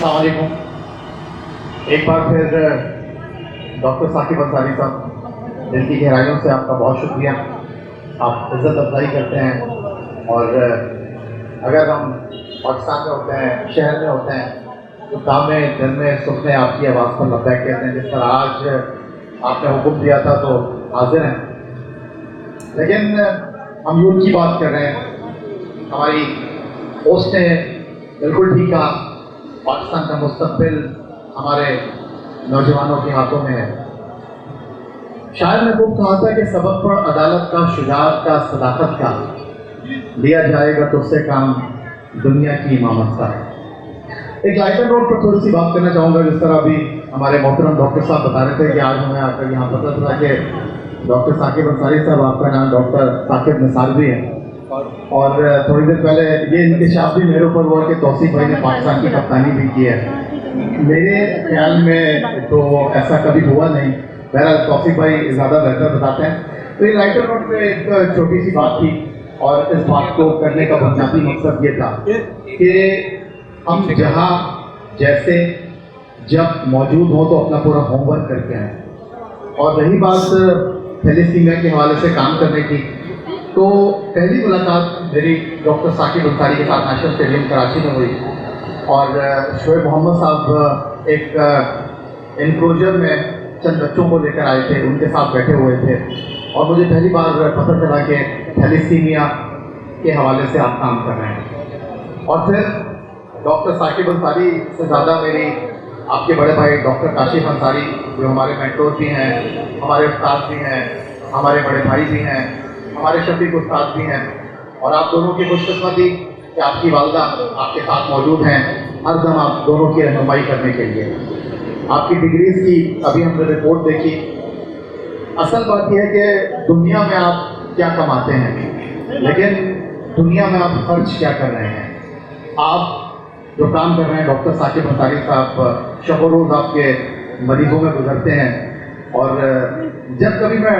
अस्सलाम वालेकुम। एक बार फिर डॉक्टर साकिब अंसारी साहब, दिल की गहराइयों से आपका बहुत शुक्रिया। आप इज़्ज़त अफजाई करते हैं और अगर हम पाकिस्तान में होते हैं, शहर में होते हैं, तो काम में दिल में सुख में आपकी आवाज़ पर लब्बैक कहते हैं। जिस तरह आज आपने हुक्म दिया था तो हाजिर हैं। लेकिन हम यूथ की बात कर रहे हैं। हमारी पोस्ट ने बिल्कुल ठीक कहा, पाकिस्तान का मुस्तकबिल हमारे नौजवानों के हाथों में है। शायर ने खूब कहा था कि सबक पर अदालत का, शुजाअत का, सदाकत का, लिया जाएगा तो उससे काम दुनिया की इमामत का। एक लाइटर नोट पर थोड़ी सी बात करना चाहूँगा। जिस तरह अभी हमारे मोहतरम डॉक्टर साहब बता रहे थे कि आज हमें आकर यहाँ पता चला कि डॉक्टर साकिब अंसारी साहब, आपका नाम डॉक्टर साकिब निसारवी है, और थोड़ी देर पहले ये इंकशाफ भी मेरे ऊपर हुआ कि तौसीफ भाई ने पाकिस्तान की कप्तानी भी की है। मेरे ख्याल में तो ऐसा कभी हुआ नहीं। बहरहाल तौसीफ भाई ज़्यादा बेहतर बताते हैं। तो ये लाइटर नोट पे एक छोटी सी बात थी, और इस बात को करने का बुनियादी मकसद ये था कि हम जहाँ जैसे जब मौजूद हो तो अपना पूरा होमवर्क करके आएँ। और रही बात थैलेसीमिया के हवाले से काम करने की, तो पहली मुलाकात मेरी डॉक्टर साकिब अंसारी के साथ नेशनल स्टेडियम कराची में हुई, और शोएब मोहम्मद साहब एक इनक्लोजर में चंद बच्चों को लेकर आए थे, उनके साथ बैठे हुए थे, और मुझे पहली बार पता चला कि थैलेसीमिया के हवाले से आप काम कर रहे हैं। और फिर डॉक्टर साकिब अंसारी से ज़्यादा मेरी आपके बड़े भाई डॉक्टर काशिफ अंसारी, जो हमारे मेंटोर भी हैं, हमारे उस्ताद भी हैं, हमारे बड़े भाई भी हैं, हमारे शफीक उस्ताद भी हैं, और आप दोनों की खुशकिस्मती कि आपकी वालदा आपके साथ मौजूद हैं हर दम आप दोनों की रहनुमाई करने के लिए। आपकी डिग्रीज की अभी हमने रिपोर्ट देखी। असल बात यह है कि दुनिया में आप क्या कमाते हैं, लेकिन दुनिया में आप खर्च क्या कर रहे हैं। आप जो काम कर रहे हैं, डॉक्टर साकिब अंसारी साहब शब रोज़ आपके मरीजों में गुजरते हैं, और जब कभी मैं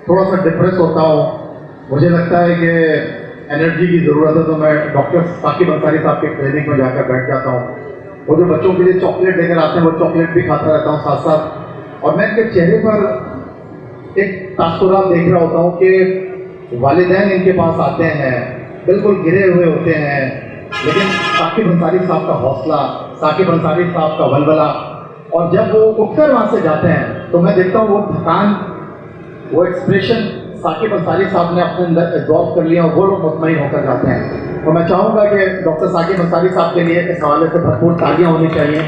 थोड़ा सा डिप्रेस होता हूँ, मुझे लगता है कि एनर्जी की ज़रूरत है, तो मैं डॉक्टर साकिब अंसारी साहब के क्लिनिक में जाकर बैठ जाता हूँ। वो जो बच्चों के लिए चॉकलेट लेकर आते हैं, वो चॉकलेट भी खाता रहता हूँ साथ साथ, और मैं इनके चेहरे पर एक तासुरात देख रहा होता हूँ कि वालिदैन इनके पास आते हैं, बिल्कुल गिरे हुए होते हैं, लेकिन साकिब अंसारी साहब का हौसला, साकिब अंसारी साहब का वलवला, और जब वो उठकर वहाँ से जाते हैं तो मैं देखता हूँ वो थकान, वो एक्सप्रेशन साकिब अंसारी साहब ने अपने अंदर एब्जॉर्ब कर लिया, और वो लोग मुतमईन होकर जाते हैं। तो मैं चाहूँगा कि डॉक्टर साकिब अंसारी साहब के लिए इस हवाले से भरपूर तालियाँ होनी चाहिए।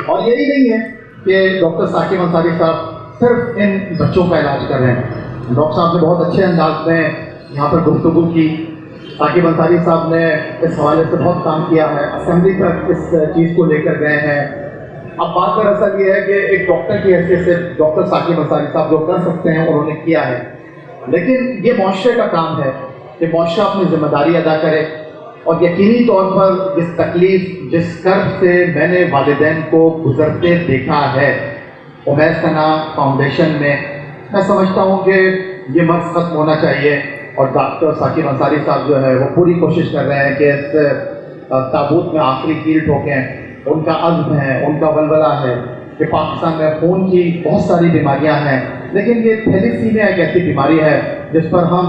और यही नहीं है कि डॉक्टर साकिब अंसारी साहब सिर्फ इन बच्चों का इलाज कर रहे हैं। डॉक्टर साहब ने बहुत अच्छे अंदाज में यहाँ पर गुफ्तगू की। साकिब अंसारी साहब ने इस हवाले से बहुत काम किया है, असेंबली तक इस चीज़ को लेकर गए हैं। अब बात दरअसल ये है कि एक डॉक्टर की हैसियत से डॉक्टर साकिब अंसारी साहब जो कर सकते हैं उन्होंने किया है, लेकिन ये मुआशरे का काम है कि मुआशरा अपनी जिम्मेदारी अदा करे। और यकीनी तौर पर जिस तकलीफ, जिस कर्ब से मैंने वालिदैन को गुजरते देखा है, उमैर सना फाउंडेशन में, मैं समझता हूँ कि ये मर्ज खत्म होना चाहिए। और डॉक्टर साकिब अंसारी साहब जो है वो पूरी कोशिश कर रहे हैं कि इस ताबूत में आखिरी कील ठोकें। उनका अज़्म है, उनका वलवला है कि पाकिस्तान में खून की बहुत सारी बीमारियां हैं, लेकिन ये थैलेसीमिया एक ऐसी बीमारी है जिस पर हम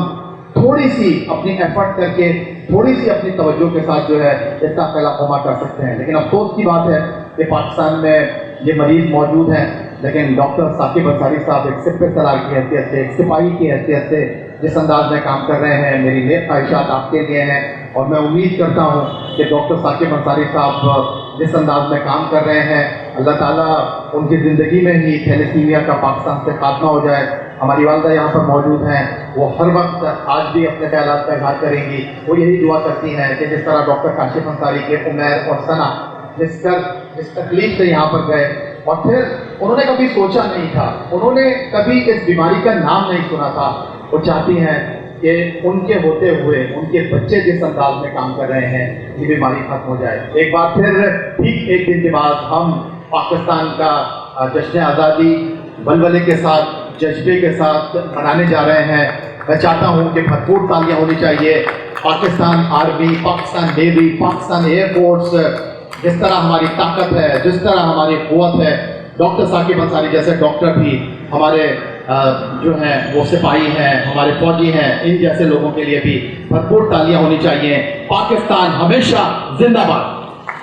थोड़ी सी अपनी एफर्ट करके, थोड़ी सी अपनी तवज्जो के साथ जो है इसका फैलाफमा कर सकते हैं। लेकिन अफसोस की बात है कि पाकिस्तान में ये मरीज़ मौजूद हैं, लेकिन डॉक्टर साकिब अंसारी साहब एक सिपह सलार की हैसियत से, एक सिपाही की हैसियत से जिस अंदाज में काम कर रहे हैं, मेरी नेक ख्वाहिशात आपके लिए हैं। और मैं उम्मीद करता हूँ कि डॉक्टर साकिब अंसारी साहब जिस अंदाज में काम कर रहे हैं, अल्लाह ताला उनकी ज़िंदगी में ही थैलेसीमिया का पाकिस्तान से खात्मा हो जाए। हमारी वालदा यहाँ पर मौजूद हैं, वो हर वक्त आज भी अपने ख्यालात का इज़हार करेंगी। वो यही दुआ करती हैं कि जिस तरह डॉक्टर काशिफ अंसारी के उमैर और सना जिस तकलीफ से यहाँ पर गए, और फिर उन्होंने कभी सोचा नहीं था, उन्होंने कभी इस बीमारी का नाम नहीं सुना था। वो चाहती हैं कि उनके होते हुए उनके बच्चे जिस अंदाज में काम कर रहे हैं, ये बीमारी खत्म हो जाए। एक बार फिर ठीक एक दिन के बाद हम पाकिस्तान का जश्न आज़ादी वलवले के साथ, जज्बे के साथ मनाने जा रहे हैं। मैं चाहता हूँ कि भरपूर तालियाँ होनी चाहिए। Pakistan army, Pakistan navy, Pakistan air force, जिस तरह हमारी ताकत है, जिस तरह हमारी क़ुव्वत है, डॉक्टर साकिब अंसारी जैसे डॉक्टर भी हमारे जो हैं वो सिपाही हैं, हमारे फौजी हैं, इन जैसे लोगों के लिए भी भरपूर तालियां होनी चाहिए। पाकिस्तान हमेशा जिंदाबाद।